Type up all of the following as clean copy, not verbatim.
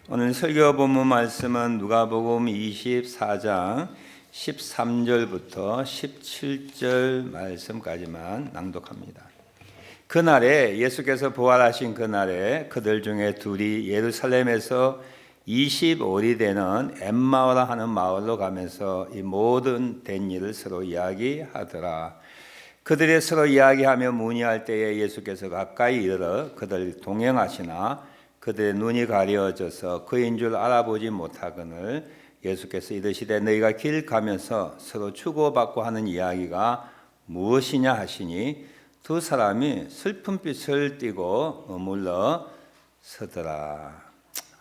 오늘 설교 본문 말씀은 누가복음 24장 13절부터 17절 말씀까지만 낭독합니다. 그날에 예수께서 부활하신 그날에 그들 중에 둘이 예루살렘에서 25리 되는 엠마오라 하는 마을로 가면서 이 모든 된 일을 서로 이야기하더라. 그들이 서로 이야기하며 문의할 때에 예수께서 가까이 이르러 그들 동행하시나 그들의 눈이 가려져서 그인 줄 알아보지 못하거늘 예수께서 이르시되 너희가 길 가면서 서로 주고받고 하는 이야기가 무엇이냐 하시니 두 사람이 슬픈 빛을 띠고 머물러 서더라.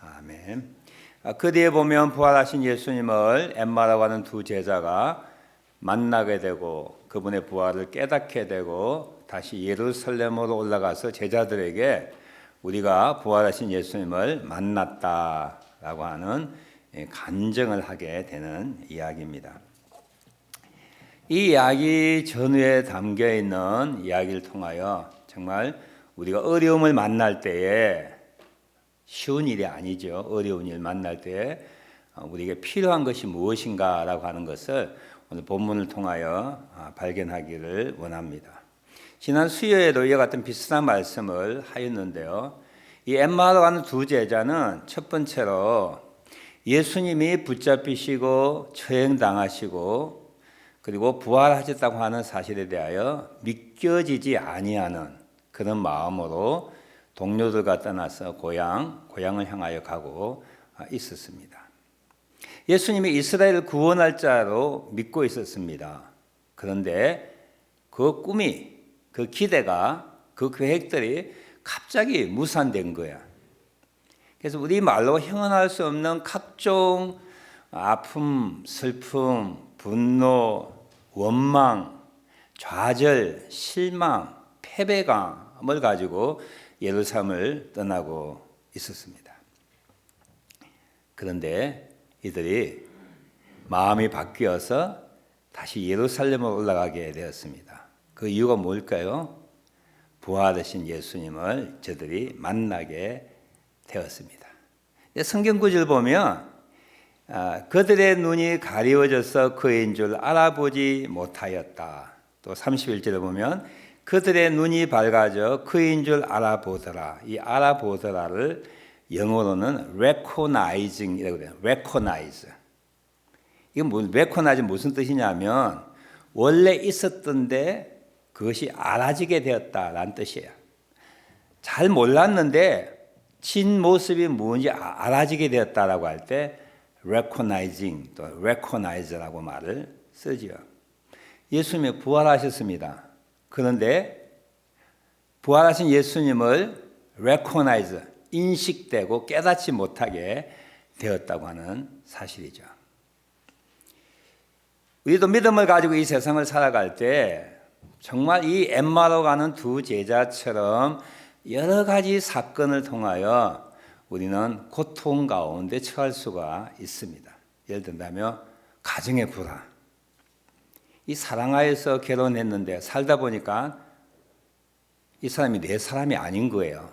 아멘. 그 뒤에 보면 부활하신 예수님을 엠마라고 하는 두 제자가 만나게 되고 그분의 부활을 깨닫게 되고 다시 예루살렘으로 올라가서 제자들에게 우리가 부활하신 예수님을 만났다라고 하는 간증을 하게 되는 이야기입니다. 이 이야기 전후에 담겨 있는 이야기를 통하여 정말 우리가 어려움을 만날 때에 쉬운 일이 아니죠. 어려운 일 만날 때에 우리에게 필요한 것이 무엇인가라고 하는 것을 오늘 본문을 통하여 발견하기를 원합니다. 지난 수요일에도 이와 같은 비슷한 말씀을 하였는데요. 이 엠마오로 가는 두 제자는 첫 번째로 예수님이 붙잡히시고 처형당하시고 그리고 부활하셨다고 하는 사실에 대하여 믿겨지지 아니하는 그런 마음으로 동료들과 떠나서 고향을 향하여 가고 있었습니다. 예수님이 이스라엘을 구원할 자로 믿고 있었습니다. 그런데 그 꿈이, 그 기대가, 그 계획들이 갑자기 무산된 거야. 그래서 우리 말로 형언할 수 없는 각종 아픔, 슬픔, 분노, 원망, 좌절, 실망, 패배감을 가지고 예루살렘을 떠나고 있었습니다. 그런데 이들이 마음이 바뀌어서 다시 예루살렘으로 올라가게 되었습니다. 그 이유가 뭘까요? 부활하신 예수님을 저들이 만나게 되었습니다. 성경 구절 보면 그들의 눈이 가리워져서 그인 줄 알아보지 못하였다. 또 31절에 보면 그들의 눈이 밝아져 그인 줄 알아보더라. 이 알아보더라를 영어로는 recognizing이라고 해요. recognize. 이건 recognize 무슨 뜻이냐면 원래 있었던데 그것이 알아지게 되었다라는 뜻이에요. 잘 몰랐는데 진 모습이 뭔지 알아지게 되었다라고 할 때 recognizing 또 recognize라고 말을 쓰지요. 예수님이 부활하셨습니다. 그런데 부활하신 예수님을 recognize, 인식되고 깨닫지 못하게 되었다고 하는 사실이죠. 우리도 믿음을 가지고 이 세상을 살아갈 때 정말 이 엠마로 가는 두 제자처럼 여러 가지 사건을 통하여 우리는 고통 가운데 처할 수가 있습니다. 예를 든다면 가정의 불화. 이 사랑하여서 결혼했는데 살다 보니까 이 사람이 내 사람이 아닌 거예요.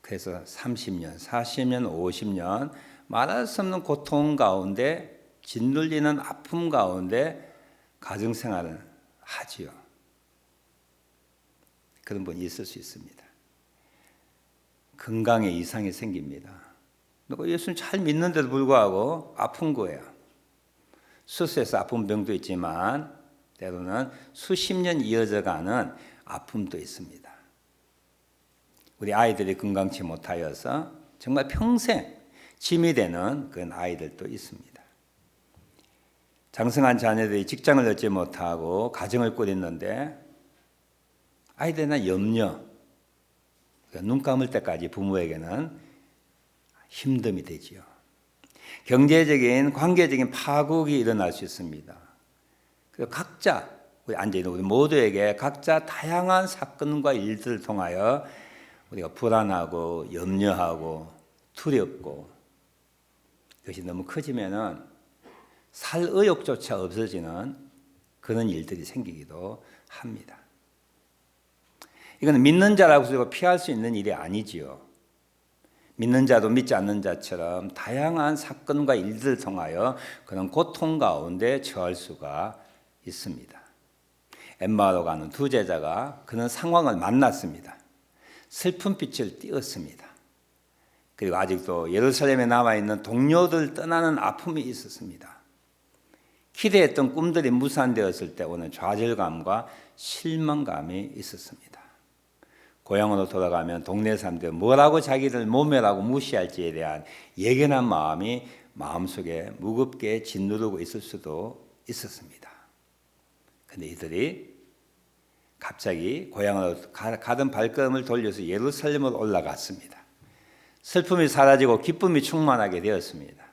그래서 30년, 40년, 50년 말할 수 없는 고통 가운데 짓눌리는 아픔 가운데 가정생활을 하지요. 그런 분이 있을 수 있습니다. 건강에 이상이 생깁니다. 예수님 잘 믿는데도 불구하고 아픈 거예요. 수술해서 아픈 병도 있지만 때로는 수십 년 이어져가는 아픔도 있습니다. 우리 아이들이 건강치 못하여서 정말 평생 짐이 되는 그런 아이들도 있습니다. 장성한 자녀들이 직장을 얻지 못하고 가정을 꾸렸는데 아이들은 염려, 눈 감을 때까지 부모에게는 힘듦이 되지요. 경제적인, 관계적인 파국이 일어날 수 있습니다. 그리고 각자, 우리 앉아있는 우리 모두에게 각자 다양한 사건과 일들을 통하여 우리가 불안하고 염려하고 두렵고 그것이 너무 커지면은 살 의욕조차 없어지는 그런 일들이 생기기도 합니다. 이건 믿는 자라고 해서 피할 수 있는 일이 아니지요. 믿는 자도 믿지 않는 자처럼 다양한 사건과 일들을 통하여 그런 고통 가운데 처할 수가 있습니다. 엠마오로 가는 두 제자가 그런 상황을 만났습니다. 슬픈 빛을 띄었습니다. 그리고 아직도 예루살렘에 남아있는 동료들 떠나는 아픔이 있었습니다. 기대했던 꿈들이 무산되었을 때 오는 좌절감과 실망감이 있었습니다. 고향으로 돌아가면 동네 사람들 뭐라고 자기들 모멸하고 무시할지에 대한 예견한 마음이 마음속에 무겁게 짓누르고 있을 수도 있었습니다. 그런데 이들이 갑자기 고향으로 가던 발걸음을 돌려서 예루살렘으로 올라갔습니다. 슬픔이 사라지고 기쁨이 충만하게 되었습니다.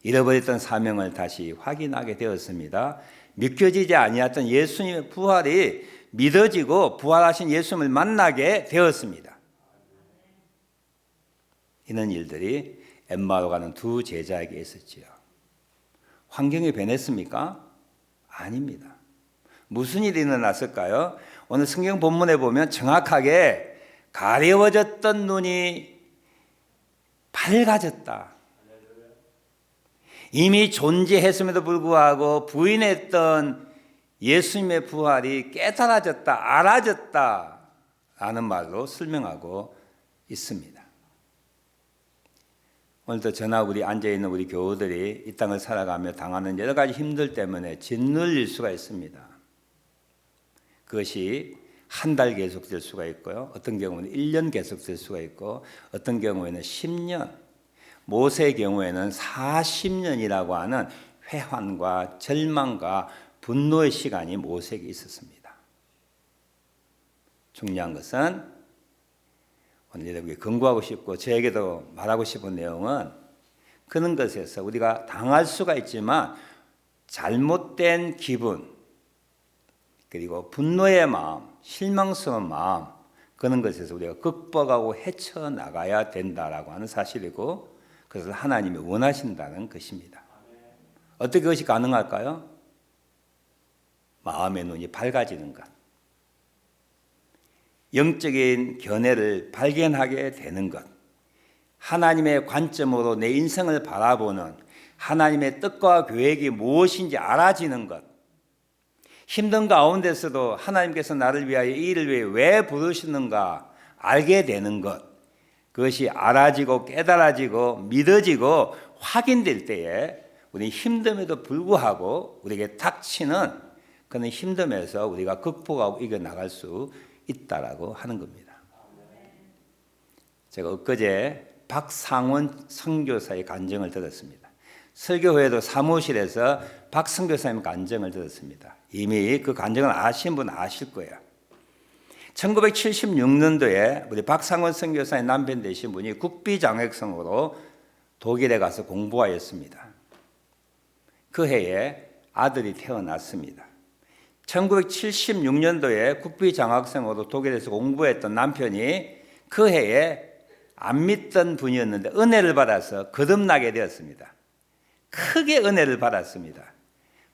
잃어버렸던 사명을 다시 확인하게 되었습니다. 믿겨지지 아니했던 예수님의 부활이 믿어지고 부활하신 예수님을 만나게 되었습니다. 이런 일들이 엠마오로 가는 두 제자에게 있었지요. 환경이 변했습니까? 아닙니다. 무슨 일이 일어났을까요? 오늘 성경 본문에 보면 정확하게 가려워졌던 눈이 밝아졌다. 이미 존재했음에도 불구하고 부인했던 예수님의 부활이 깨달아졌다, 알아졌다 라는 말로 설명하고 있습니다. 오늘도 저나 우리 앉아있는 우리 교우들이 이 땅을 살아가며 당하는 여러 가지 힘들 때문에 짓눌릴 수가 있습니다. 그것이 한 달 계속될 수가 있고요. 어떤 경우는 1년 계속될 수가 있고 어떤 경우에는 10년, 모세의 경우에는 40년이라고 하는 회환과 절망과 분노의 시간이 모세에게 있었습니다. 중요한 것은 오늘 여러분께 권고하고 싶고 저에게도 말하고 싶은 내용은 그런 것에서 우리가 당할 수가 있지만 잘못된 기분 그리고 분노의 마음, 실망스러운 마음 그런 것에서 우리가 극복하고 헤쳐나가야 된다라고 하는 사실이고 그것을 하나님이 원하신다는 것입니다. 어떻게 그것이 가능할까요? 마음의 눈이 밝아지는 것. 영적인 견해를 발견하게 되는 것. 하나님의 관점으로 내 인생을 바라보는 하나님의 뜻과 계획이 무엇인지 알아지는 것. 힘든 가운데서도 하나님께서 나를 위하여 이 일을 위해 왜 부르시는가 알게 되는 것. 그것이 알아지고 깨달아지고 믿어지고 확인될 때에 우리 힘듦에도 불구하고 우리에게 닥치는 그런 힘듦에서 우리가 극복하고 이겨나갈 수 있다라고 하는 겁니다. 제가 엊그제 박상원 선교사의 간증을 들었습니다. 설교회도 사무실에서 박 선교사님 간증을 들었습니다. 이미 그 간증을 아신 분 아실 거예요. 1976년도에 우리 박상원 선교사의 남편 되신 분이 국비장학생으로 독일에 가서 공부하였습니다. 그 해에 아들이 태어났습니다. 1976년도에 국비장학생으로 독일에서 공부했던 남편이 그 해에 안 믿던 분이었는데 은혜를 받아서 거듭나게 되었습니다. 크게 은혜를 받았습니다.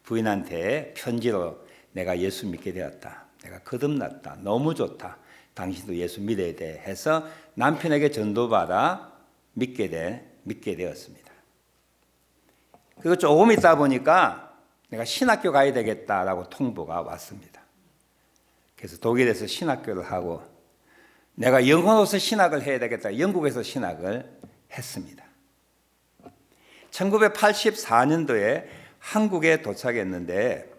부인한테 편지로 내가 예수 믿게 되었다. 내가 거듭났다. 너무 좋다. 당신도 예수 믿어야 돼 해서 남편에게 전도받아 믿게 되었습니다. 그리고 조금 있다 보니까 내가 신학교 가야 되겠다라고 통보가 왔습니다. 그래서 독일에서 신학교를 하고 내가 영어로서 신학을 해야 되겠다. 영국에서 신학을 했습니다. 1984년도에 한국에 도착했는데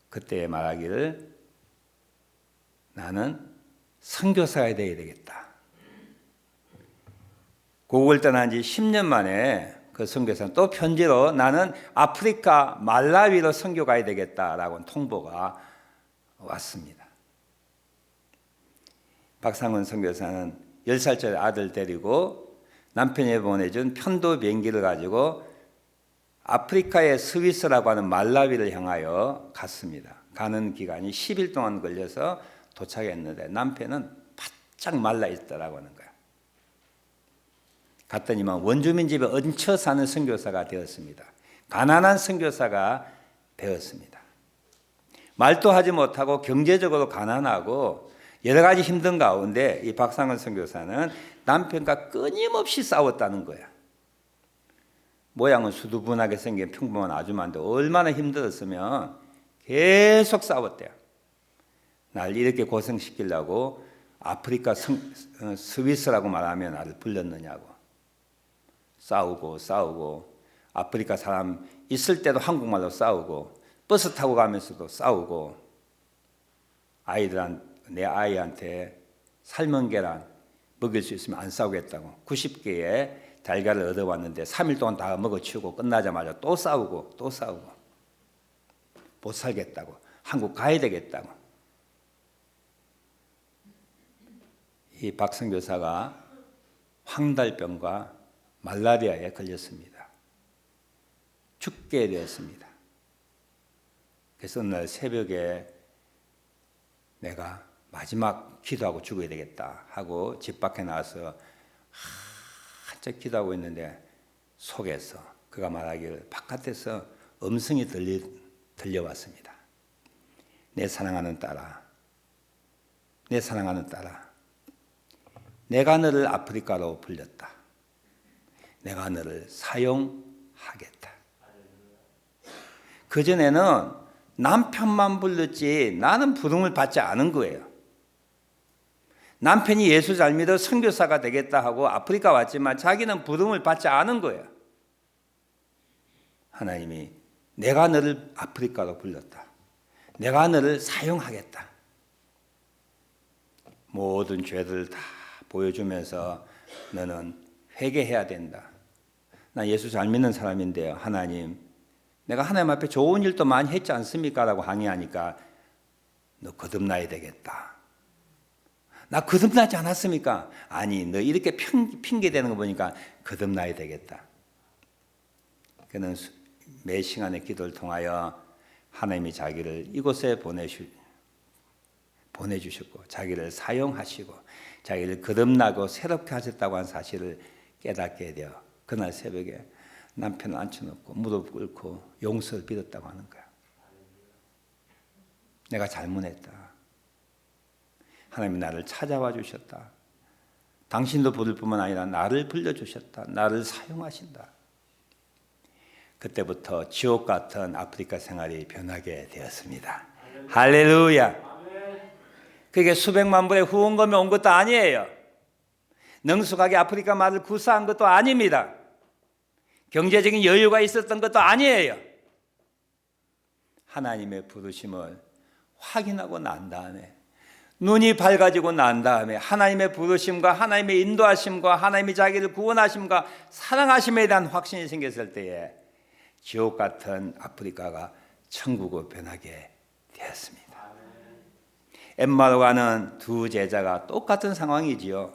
그때 말하기를 나는 선교사가 되어야 되겠다. 고국을 떠난 지 10년 만에 그 선교사는 또 편지로 나는 아프리카 말라위로 선교 가야 되겠다라고 통보가 왔습니다. 박상원 선교사는 10살짜리 아들 데리고 남편이 보내준 편도 비행기를 가지고 아프리카의 스위스라고 하는 말라위를 향하여 갔습니다. 가는 기간이 10일 동안 걸려서 도착했는데 남편은 바짝 말라 있더라고 하는 거예요. 갔더니만 원주민 집에 얹혀 사는 선교사가 되었습니다. 가난한 선교사가 되었습니다. 말도 하지 못하고 경제적으로 가난하고 여러 가지 힘든 가운데 이 박상원 선교사는 남편과 끊임없이 싸웠다는 거야. 모양은 수두분하게 생긴 평범한 아줌마인데 얼마나 힘들었으면 계속 싸웠대요. 날 이렇게 고생시키려고 아프리카 스위스라고 말하면 나를 불렀느냐고. 싸우고 아프리카 사람 있을 때도 한국말로 싸우고 버스 타고 가면서도 싸우고 내 아이한테 삶은 계란 먹일 수 있으면 안 싸우겠다고 90개의 달걀을 얻어왔는데 3일 동안 다 먹어치우고 끝나자마자 또 싸우고 못 살겠다고 한국 가야 되겠다고. 이 박 선교사가 황달병과 말라리아에 걸렸습니다. 죽게 되었습니다. 그래서 어느 날 새벽에 내가 마지막 기도하고 죽어야 되겠다 하고 집 밖에 나와서 한참 기도하고 있는데 속에서 그가 말하기를 바깥에서 음성이 들려왔습니다. 내 사랑하는 딸아, 내 사랑하는 딸아, 내가 너를 아프리카로 불렸다. 내가 너를 사용하겠다. 그전에는 남편만 불렀지 나는 부름을 받지 않은 거예요. 남편이 예수 잘 믿어 선교사가 되겠다 하고 아프리카 왔지만 자기는 부름을 받지 않은 거예요. 하나님이 내가 너를 아프리카로 불렀다. 내가 너를 사용하겠다. 모든 죄들을 다 보여주면서 너는 회개해야 된다. 나 예수 잘 믿는 사람인데요. 하나님, 내가 하나님 앞에 좋은 일도 많이 했지 않습니까? 라고 항의하니까 너 거듭나야 되겠다. 나 거듭나지 않았습니까? 아니, 너 이렇게 핑계대는 거 보니까 거듭나야 되겠다. 그는 매 시간의 기도를 통하여 하나님이 자기를 이곳에 보내주셨고 자기를 사용하시고 자기를 거듭나고 새롭게 하셨다고 하는 사실을 깨닫게 되어 그날 새벽에 남편을 앉혀놓고 무릎 꿇고 용서를 빌었다고 하는 거야. 내가 잘못했다. 하나님이 나를 찾아와 주셨다. 당신도 부를 뿐만 아니라 나를 불러주셨다. 나를 사용하신다. 그때부터 지옥 같은 아프리카 생활이 변하게 되었습니다. 할렐루야. 그게 수백만 불의 후원금이 온 것도 아니에요. 능숙하게 아프리카 말을 구사한 것도 아닙니다. 경제적인 여유가 있었던 것도 아니에요. 하나님의 부르심을 확인하고 난 다음에 눈이 밝아지고 난 다음에 하나님의 부르심과 하나님의 인도하심과 하나님의 자기를 구원하심과 사랑하심에 대한 확신이 생겼을 때에 지옥 같은 아프리카가 천국으로 변하게 되었습니다. 엠마로 가는 두 제자가 똑같은 상황이지요.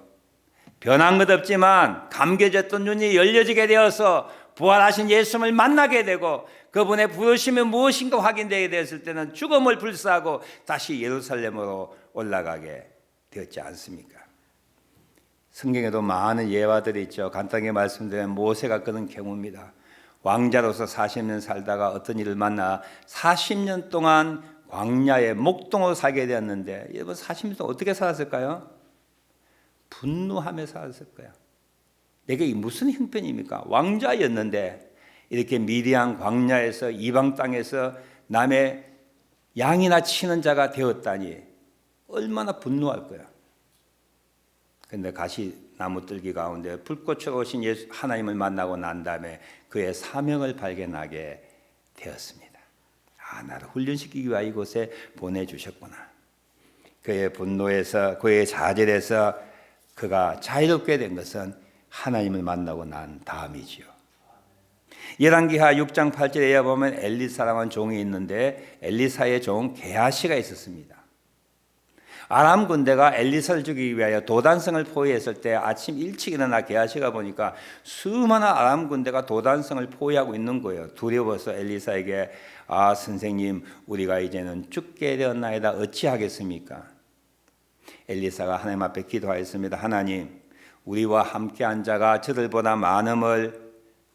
변한 것 없지만 감겨졌던 눈이 열려지게 되어서 부활하신 예수님을 만나게 되고 그분의 부르심이 무엇인가 확인되게 되었을 때는 죽음을 불사하고 다시 예루살렘으로 올라가게 되었지 않습니까? 성경에도 많은 예화들이 있죠. 간단하게 말씀드리면 모세가 그런 경우입니다. 왕자로서 40년 살다가 어떤 일을 만나 40년 동안 광야의 목동으로 살게 되었는데 여러분 40년 동안 어떻게 살았을까요? 분노하며 살았을 거야. 내게 이 무슨 형편입니까? 왕자였는데 이렇게 미디안 광야에서 이방 땅에서 남의 양이나 치는 자가 되었다니 얼마나 분노할 거야. 그런데 가시나무 뜰기 가운데 불꽃으로 오신 예수 하나님을 만나고 난 다음에 그의 사명을 발견하게 되었습니다. 아, 나를 훈련시키기 위해 이곳에 보내주셨구나. 그의 분노에서 그의 좌절에서 그가 자유롭게 된 것은 하나님을 만나고 난 다음이지요. 열왕기하 6장 8절에 보면 엘리사라는 종이 있는데 엘리사의 종 게하시가 있었습니다. 아람 군대가 엘리사를 죽이기 위하여 도단성을 포위했을 때 아침 일찍 일어나 게하시가 보니까 수많은 아람 군대가 도단성을 포위하고 있는 거예요. 두려워서 엘리사에게 아 선생님 우리가 이제는 죽게 되었나이다 어찌하겠습니까? 엘리사가 하나님 앞에 기도하였습니다. 하나님 우리와 함께한 자가 저들보다 많음을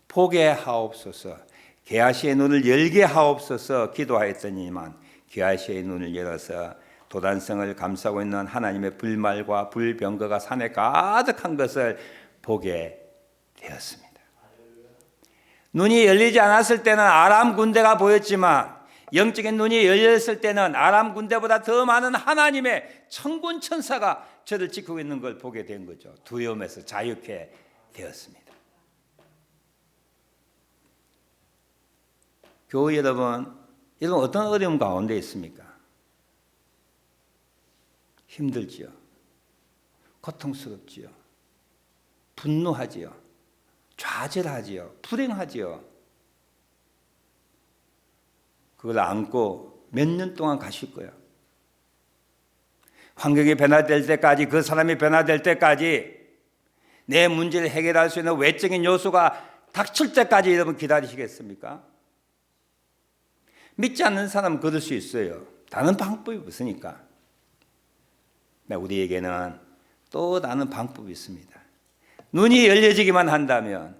보게 하옵소서. 게하시의 눈을 열게 하옵소서 기도하였더니만 게하시의 눈을 열어서 도단성을 감싸고 있는 하나님의 불말과 불병거가 산에 가득한 것을 보게 되었습니다. 눈이 열리지 않았을 때는 아람 군대가 보였지만 영적인 눈이 열렸을 때는 아람 군대보다 더 많은 하나님의 천군 천사가 저를 지키고 있는 걸 보게 된 거죠. 두려움에서 자유케 되었습니다. 교회 여러분 어떤 어려움 가운데 있습니까? 힘들지요. 고통스럽지요. 분노하지요. 좌절하지요. 불행하지요. 그걸 안고 몇 년 동안 가실 거예요. 환경이 변화될 때까지, 그 사람이 변화될 때까지, 내 문제를 해결할 수 있는 외적인 요소가 닥칠 때까지 여러분 기다리시겠습니까? 믿지 않는 사람은 그럴 수 있어요. 다른 방법이 없으니까. 우리에게는 또 다른 방법이 있습니다. 눈이 열려지기만 한다면,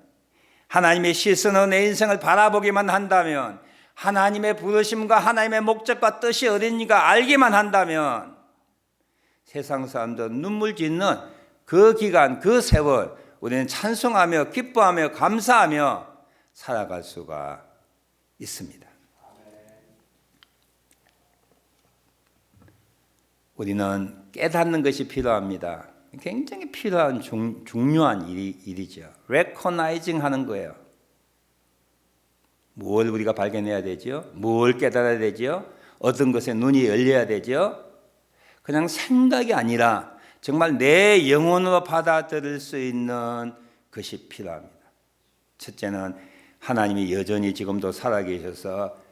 하나님의 시선으로 내 인생을 바라보기만 한다면, 하나님의 부르심과 하나님의 목적과 뜻이 어딘가 알기만 한다면 세상 사람들 눈물 짓는 그 기간, 그 세월 우리는 찬송하며 기뻐하며 감사하며 살아갈 수가 있습니다. 우리는 깨닫는 것이 필요합니다. 굉장히 필요한 중요한 일이죠. 레코나이징 하는 거예요. 뭘 우리가 발견해야 되죠? 뭘 깨달아야 되죠? 어떤 것에 눈이 열려야 되죠? 그냥 생각이 아니라 정말 내 영혼으로 받아들일 수 있는 것이 필요합니다. 첫째는 하나님이 여전히 지금도 살아계셔서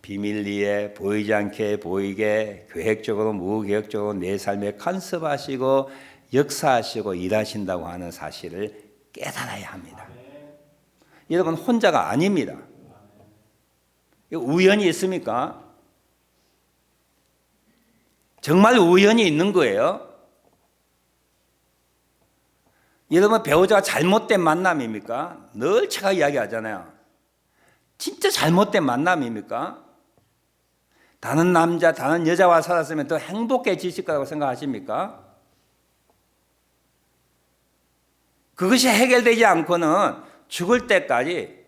비밀리에 보이지 않게 보이게 계획적으로 무계획적으로 내 삶에 간섭하시고 역사하시고 일하신다고 하는 사실을 깨달아야 합니다. 여러분 혼자가 아닙니다. 우연이 있습니까? 정말 우연이 있는 거예요. 여러분 배우자가 잘못된 만남입니까? 늘 제가 이야기하잖아요. 진짜 잘못된 만남입니까? 다른 남자, 다른 여자와 살았으면 더 행복해지실 거라고 생각하십니까? 그것이 해결되지 않고는 죽을 때까지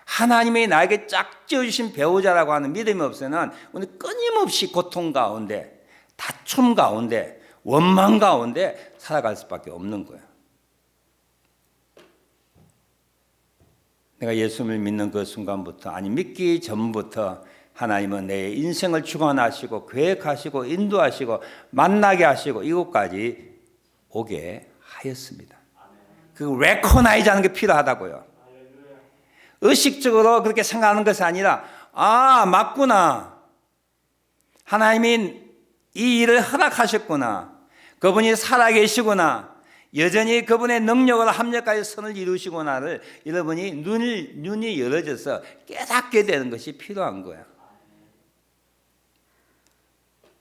하나님이 나에게 짝 지어주신 배우자라고 하는 믿음이 없으면 우리 끊임없이 고통 가운데, 다툼 가운데, 원망 가운데 살아갈 수밖에 없는 거예요. 내가 예수를 믿는 그 순간부터, 아니 믿기 전부터 하나님은 내 인생을 주관하시고 계획하시고 인도하시고 만나게 하시고 이곳까지 오게 하였습니다. 그 레코나이즈 하는 게 필요하다고요. 의식적으로 그렇게 생각하는 것이 아니라 맞구나. 하나님이 이 일을 허락하셨구나. 그분이 살아계시구나. 여전히 그분의 능력으로 합력까지 선을 이루시구나를 여러분이 눈이 열어져서 깨닫게 되는 것이 필요한 거야.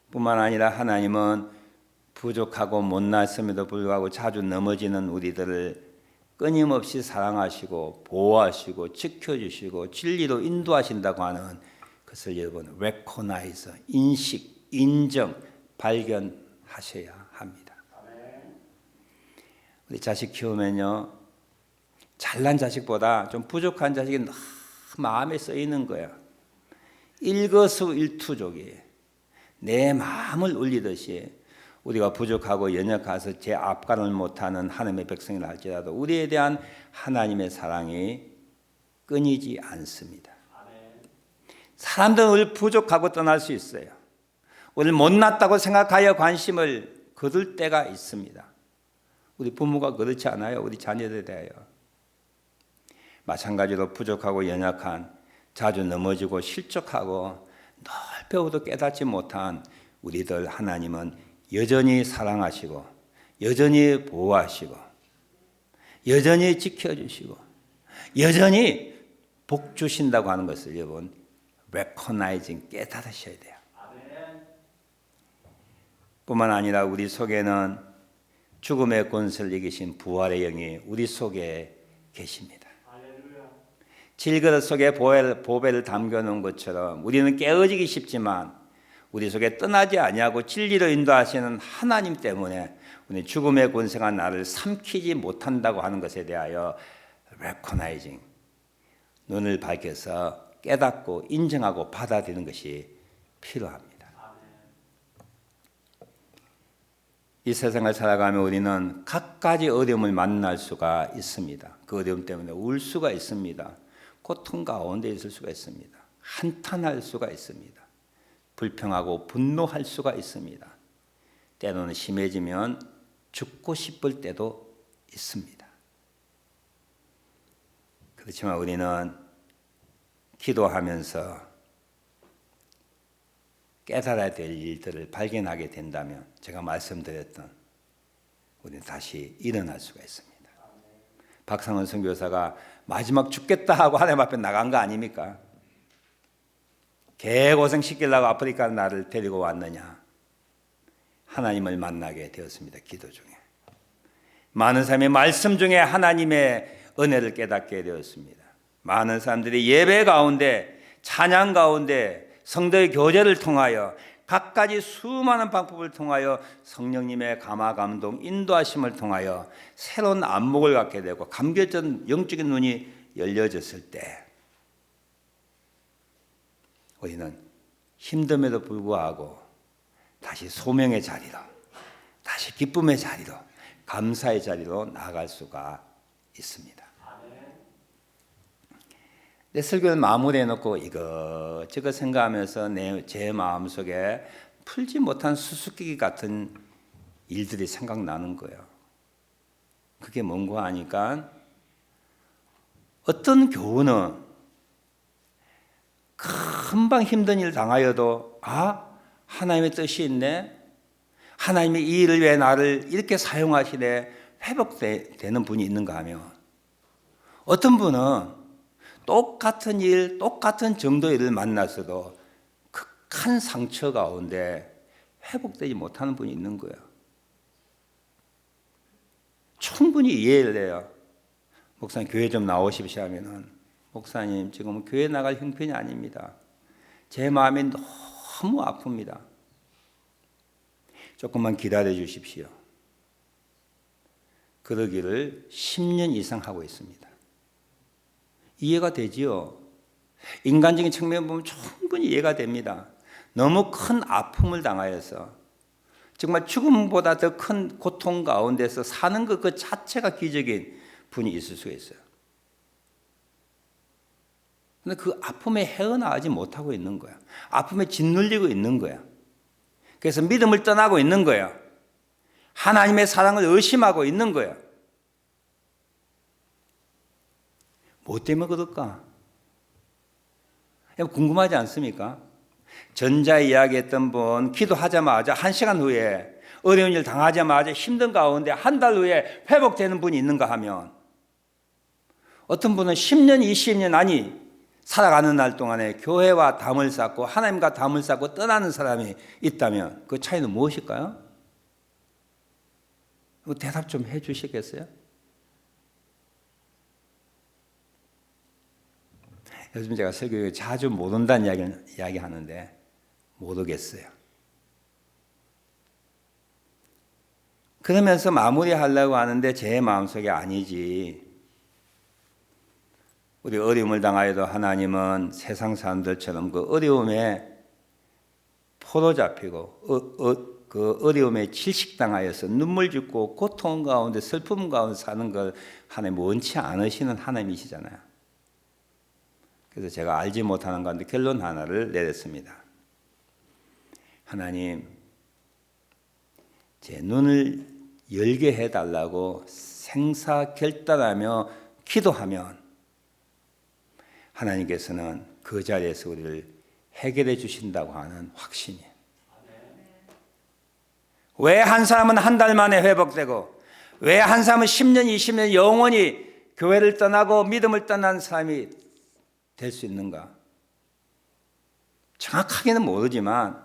뿐만 아니라 하나님은 부족하고 못났음에도 불구하고 자주 넘어지는 우리들을 끊임없이 사랑하시고 보호하시고 지켜주시고 진리로 인도하신다고 하는 것을 여러분 recognize, 인식, 인정, 발견하셔야 합니다. 우리 자식 키우면요, 잘난 자식보다 좀 부족한 자식이 너무 마음에 쓰이는 거야. 일거수일투족이 내 마음을 울리듯이 우리가 부족하고 연약해서 제 앞가림을 못하는 하나님의 백성이라 할지라도 우리에 대한 하나님의 사랑이 끊이지 않습니다. 사람들은 우리를 부족하고 떠날 수 있어요. 우리를 못났다고 생각하여 관심을 거둘 때가 있습니다. 우리 부모가 그렇지 않아요. 우리 자녀들에 대하여. 마찬가지로 부족하고 연약한, 자주 넘어지고 실족하고 늘 배워도 깨닫지 못한 우리들 하나님은 여전히 사랑하시고 여전히 보호하시고 여전히 지켜주시고 여전히 복 주신다고 하는 것을 여러분 recognizing, 깨달으셔야 돼요. 뿐만 아니라 우리 속에는 죽음의 권세를 이기신 부활의 영이 우리 속에 계십니다. 질그릇 속에 보배를 담겨놓은 것처럼 우리는 깨어지기 쉽지만 우리 속에 떠나지 아니하고 진리로 인도하시는 하나님 때문에 우리 죽음의 권세가 나를 삼키지 못한다고 하는 것에 대하여 recognizing, 눈을 밝혀서 깨닫고 인정하고 받아들이는 것이 필요합니다. 이 세상을 살아가며 우리는 갖가지 어려움을 만날 수가 있습니다. 그 어려움 때문에 울 수가 있습니다. 고통 가운데 있을 수가 있습니다. 한탄할 수가 있습니다. 불평하고 분노할 수가 있습니다. 때로는 심해지면 죽고 싶을 때도 있습니다. 그렇지만 우리는 기도하면서 깨달아야 될 일들을 발견하게 된다면 제가 말씀드렸던 우리는 다시 일어날 수가 있습니다. 박상원 선교사가 마지막 죽겠다 하고 하나님 앞에 나간 거 아닙니까? 개고생 시키려고 아프리카 나를 데리고 왔느냐. 하나님을 만나게 되었습니다. 기도 중에. 많은 사람이 말씀 중에 하나님의 은혜를 깨닫게 되었습니다. 많은 사람들이 예배 가운데, 찬양 가운데, 성도의 교제를 통하여 갖가지 수많은 방법을 통하여 성령님의 감화 감동 인도하심을 통하여 새로운 안목을 갖게 되고 감겨진 영적인 눈이 열려졌을 때 우리는 힘듦에도 불구하고 다시 소명의 자리로, 다시 기쁨의 자리로, 감사의 자리로 나아갈 수가 있습니다. 내 설교는 마무리해 놓고 이것저것 생각하면서 제 마음속에 풀지 못한 수수께끼 같은 일들이 생각나는 거예요. 그게 뭔가 하니까 어떤 교훈은 금방 힘든 일 당하여도 하나님의 뜻이 있네. 하나님이 이 일을 위해 나를 이렇게 사용하시네. 회복되는 분이 있는가 하면 어떤 분은 똑같은 일, 똑같은 정도의 일을 만났어도 극한 상처 가운데 회복되지 못하는 분이 있는 거예요. 충분히 이해를 해요. 목사님 교회 좀 나오십시오 하면은 목사님 지금 교회 나갈 형편이 아닙니다. 제 마음이 너무 아픕니다. 조금만 기다려 주십시오. 그러기를 10년 이상 하고 있습니다. 이해가 되지요. 인간적인 측면을 보면 충분히 이해가 됩니다. 너무 큰 아픔을 당하여서 정말 죽음보다 더 큰 고통 가운데서 사는 것 그 자체가 기적인 분이 있을 수가 있어요. 그런데 그 아픔에 헤어나가지 못하고 있는 거야. 아픔에 짓눌리고 있는 거야. 그래서 믿음을 떠나고 있는 거야. 하나님의 사랑을 의심하고 있는 거야. 뭐 때문에 그럴까? 궁금하지 않습니까? 전자 이야기했던 분 기도하자마자 1시간 후에 어려운 일 당하자마자 힘든 가운데 한 달 후에 회복되는 분이 있는가 하면 어떤 분은 10년, 20년 아니 살아가는 날 동안에 교회와 담을 쌓고 하나님과 담을 쌓고 떠나는 사람이 있다면 그 차이는 무엇일까요? 대답 좀 해 주시겠어요? 요즘 제가 설교에 자주 못 온다는 이야기 하는데 못 오겠어요. 그러면서 마무리하려고 하는데 제 마음속에 아니지. 우리 어려움을 당하여도 하나님은 세상 사람들처럼 그 어려움에 포로 잡히고 그 어려움에 질식당하여서 눈물 짓고 고통 가운데 슬픔 가운데 사는 걸 하나님 원치 않으시는 하나님이시잖아요. 그래서 제가 알지 못하는 가운데 결론 하나를 내렸습니다. 하나님, 제 눈을 열게 해달라고 생사결단하며 기도하면 하나님께서는 그 자리에서 우리를 해결해 주신다고 하는 확신이에요. 왜 한 사람은 한 달 만에 회복되고 왜 한 사람은 10년, 20년 영원히 교회를 떠나고 믿음을 떠난 사람이 될 수 있는가? 정확하게는 모르지만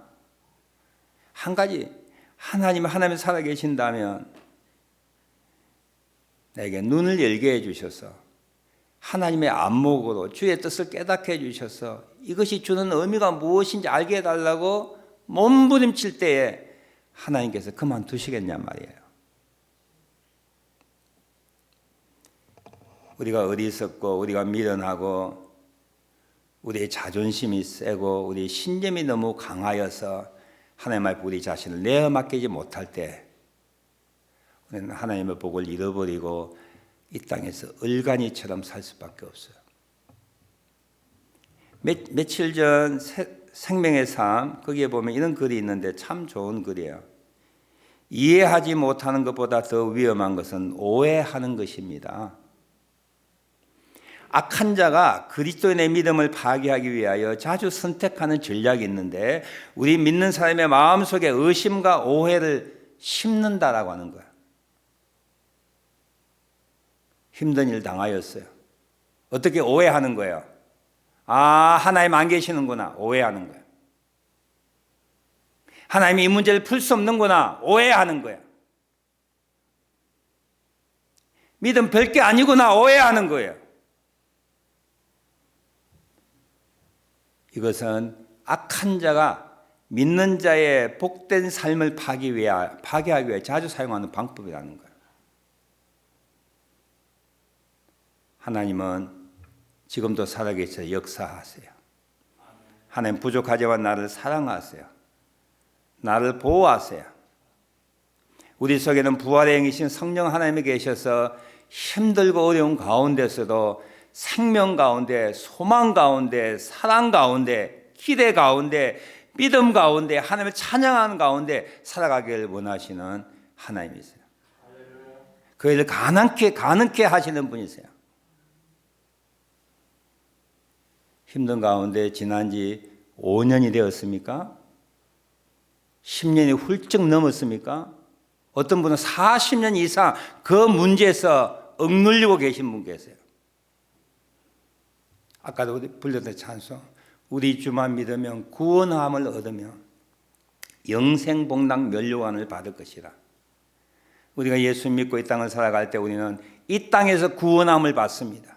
한 가지 하나님이 살아계신다면 내게 눈을 열게 해주셔서 하나님의 안목으로 주의 뜻을 깨닫게 해주셔서 이것이 주는 의미가 무엇인지 알게 해달라고 몸부림칠 때에 하나님께서 그만두시겠냐 말이에요. 우리가 어리석고 우리가 미련하고 우리의 자존심이 세고 우리의 신념이 너무 강하여서 하나님 앞에 우리 자신을 내어 맡기지 못할 때 우리는 하나님의 복을 잃어버리고 이 땅에서 얼간이처럼 살 수밖에 없어요. 며칠 전 생명의 삶 거기에 보면 이런 글이 있는데 참 좋은 글이에요. 이해하지 못하는 것보다 더 위험한 것은 오해하는 것입니다. 악한 자가 그리스도인의 믿음을 파괴하기 위하여 자주 선택하는 전략이 있는데 우리 믿는 사람의 마음속에 의심과 오해를 심는다라고 하는 거예요. 힘든 일 당하였어요. 어떻게 오해하는 거예요? 아, 하나님 안 계시는구나. 오해하는 거예요. 하나님이 이 문제를 풀 수 없는구나. 오해하는 거예요. 믿음 별게 아니구나. 오해하는 거예요. 이것은 악한 자가 믿는 자의 복된 삶을 파괴하기 위해 자주 사용하는 방법이라는 거예요. 하나님은 지금도 살아계셔 역사하세요. 하나님 부족하지만 나를 사랑하세요. 나를 보호하세요. 우리 속에는 부활의 영이신 성령 하나님이 계셔서 힘들고 어려운 가운데서도 생명 가운데, 소망 가운데, 사랑 가운데, 기대 가운데, 믿음 가운데, 하나님을 찬양하는 가운데 살아가기를 원하시는 하나님이세요. 그 일을 가능케 하시는 분이세요. 힘든 가운데 지난 지 5년이 되었습니까? 10년이 훌쩍 넘었습니까? 어떤 분은 40년 이상 그 문제에서 억눌리고 계신 분 계세요. 아까도 불렸던 찬송, 우리 주만 믿으면 구원함을 얻으면 영생복락 면류관을 받을 것이라. 우리가 예수 믿고 이 땅을 살아갈 때 우리는 이 땅에서 구원함을 받습니다.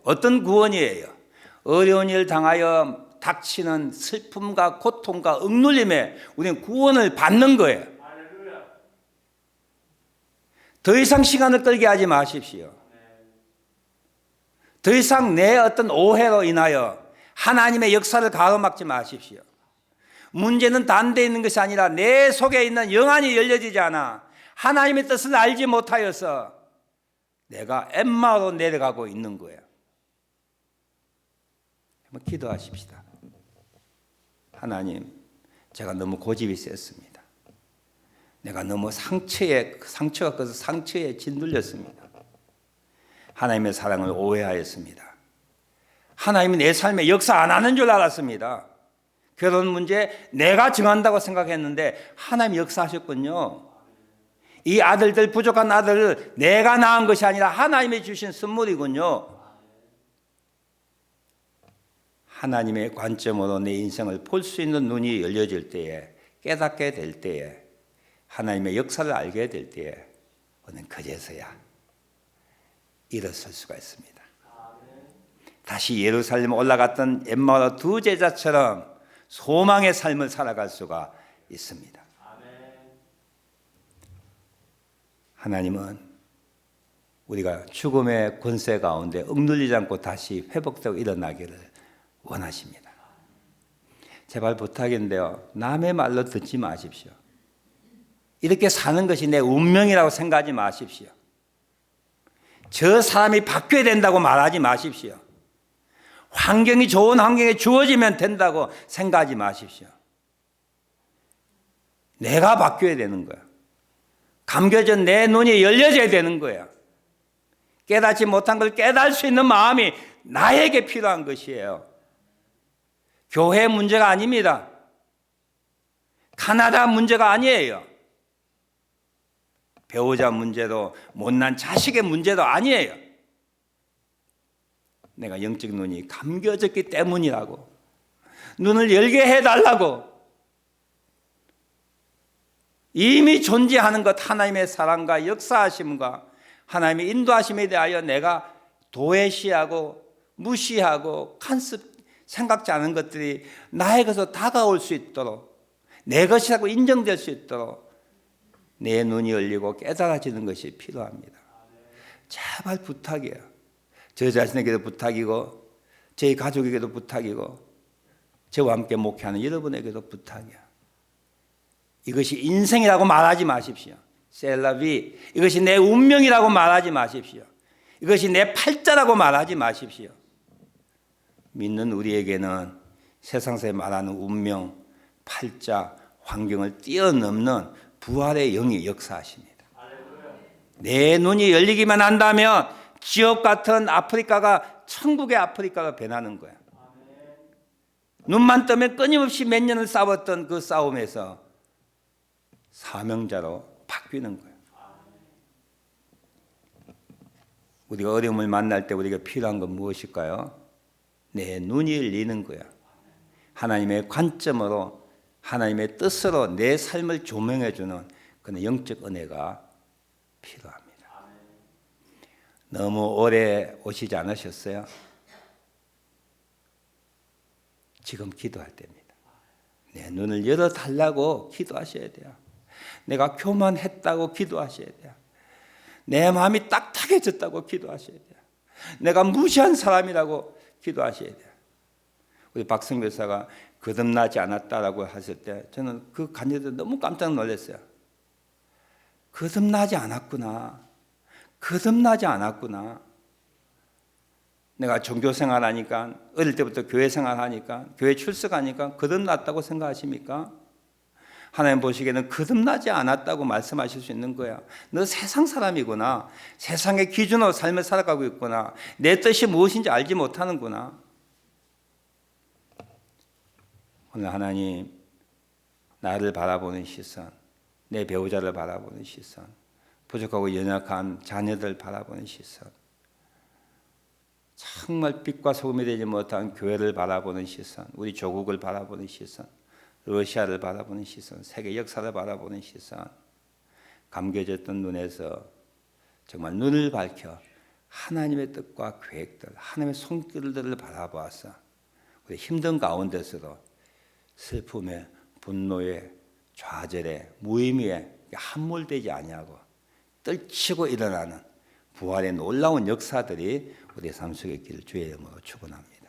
어떤 구원이에요? 어려운 일 당하여 닥치는 슬픔과 고통과 억눌림에 우리는 구원을 받는 거예요. 더 이상 시간을 끌게 하지 마십시오. 더 이상 내 어떤 오해로 인하여 하나님의 역사를 가로막지 마십시오. 문제는 단데 있는 것이 아니라 내 속에 있는 영안이 열려지지 않아 하나님의 뜻을 알지 못하여서 내가 엠마로 내려가고 있는 거예요. 한번 기도하십시다. 하나님, 제가 너무 고집이 셌습니다. 내가 너무 상처가 커서 상처에 짓눌렸습니다. 하나님의 사랑을 오해하였습니다. 하나님이 내 삶에 역사 안 하는 줄 알았습니다. 결혼 문제 내가 정한다고 생각했는데 하나님이 역사하셨군요. 이 아들들 부족한 아들을 내가 낳은 것이 아니라 하나님이 주신 선물이군요. 하나님의 관점으로 내 인생을 볼 수 있는 눈이 열려질 때에 깨닫게 될 때에 하나님의 역사를 알게 될 때에 우리는 그제서야 일어설 수가 있습니다. 다시 예루살렘 올라갔던 엠마오 두 제자처럼 소망의 삶을 살아갈 수가 있습니다. 하나님은 우리가 죽음의 권세 가운데 억눌리지 않고 다시 회복되고 일어나기를 원하십니다. 제발 부탁인데요, 남의 말로 듣지 마십시오. 이렇게 사는 것이 내 운명이라고 생각하지 마십시오. 저 사람이 바뀌어야 된다고 말하지 마십시오. 환경이 좋은 환경에 주어지면 된다고 생각하지 마십시오. 내가 바뀌어야 되는 거야. 감겨진 내 눈이 열려져야 되는 거야. 깨닫지 못한 걸 깨달을 수 있는 마음이 나에게 필요한 것이에요. 교회 문제가 아닙니다. 가나다 문제가 아니에요. 배우자 문제도 못난 자식의 문제도 아니에요. 내가 영적 눈이 감겨졌기 때문이라고, 눈을 열게 해달라고. 이미 존재하는 것 하나님의 사랑과 역사하심과 하나님의 인도하심에 대하여 내가 도외시하고 무시하고 간섭 생각지 않은 것들이 나에게서 다가올 수 있도록 내 것이라고 인정될 수 있도록 내 눈이 열리고 깨달아지는 것이 필요합니다. 제발 부탁이에요. 저 자신에게도 부탁이고 제 가족에게도 부탁이고 저와 함께 목회하는 여러분에게도 부탁이야. 이것이 인생이라고 말하지 마십시오. 셀라비, 이것이 내 운명이라고 말하지 마십시오. 이것이 내 팔자라고 말하지 마십시오. 믿는 우리에게는 세상에서 말하는 운명, 팔자, 환경을 뛰어넘는 부활의 영이 역사하십니다. 내 눈이 열리기만 한다면 지옥 같은 아프리카가 천국의 아프리카가 변하는 거야. 눈만 뜨면 끊임없이 몇 년을 싸웠던 그 싸움에서 사명자로 바뀌는 거야. 우리가 어려움을 만날 때 우리가 필요한 건 무엇일까요? 내 눈이 열리는 거야. 하나님의 관점으로 하나님의 뜻으로 내 삶을 조명해 주는 그런 영적 은혜가 필요합니다. 너무 오래 오시지 않으셨어요? 지금 기도할 때입니다. 내 눈을 열어달라고 기도하셔야 돼요. 내가 교만했다고 기도하셔야 돼요. 내 마음이 딱딱해졌다고 기도하셔야 돼요. 내가 무시한 사람이라고 기도하셔야 돼요. 우리 박승 교사가 거듭나지 않았다라고 하실 때 저는 그 간증에 너무 깜짝 놀랐어요. 거듭나지 않았구나. 거듭나지 않았구나. 내가 종교 생활하니까 어릴 때부터 교회 생활하니까 교회 출석하니까 거듭났다고 생각하십니까? 하나님 보시기에는 거듭나지 않았다고 말씀하실 수 있는 거야. 너 세상 사람이구나. 세상의 기준으로 삶을 살아가고 있구나. 내 뜻이 무엇인지 알지 못하는구나. 오늘 하나님 나를 바라보는 시선, 내 배우자를 바라보는 시선, 부족하고 연약한 자녀들 바라보는 시선, 정말 빛과 소금이 되지 못한 교회를 바라보는 시선, 우리 조국을 바라보는 시선, 러시아를 바라보는 시선, 세계 역사를 바라보는 시선, 감겨졌던 눈에서 정말 눈을 밝혀 하나님의 뜻과 계획들, 하나님의 손길들을 바라보아서 우리 힘든 가운데서도 슬픔에, 분노에, 좌절에, 무의미에 함몰되지 아니하고 떨치고 일어나는 부활의 놀라운 역사들이 우리의 삶 속에 있기를 주의 이름으로 축원합니다.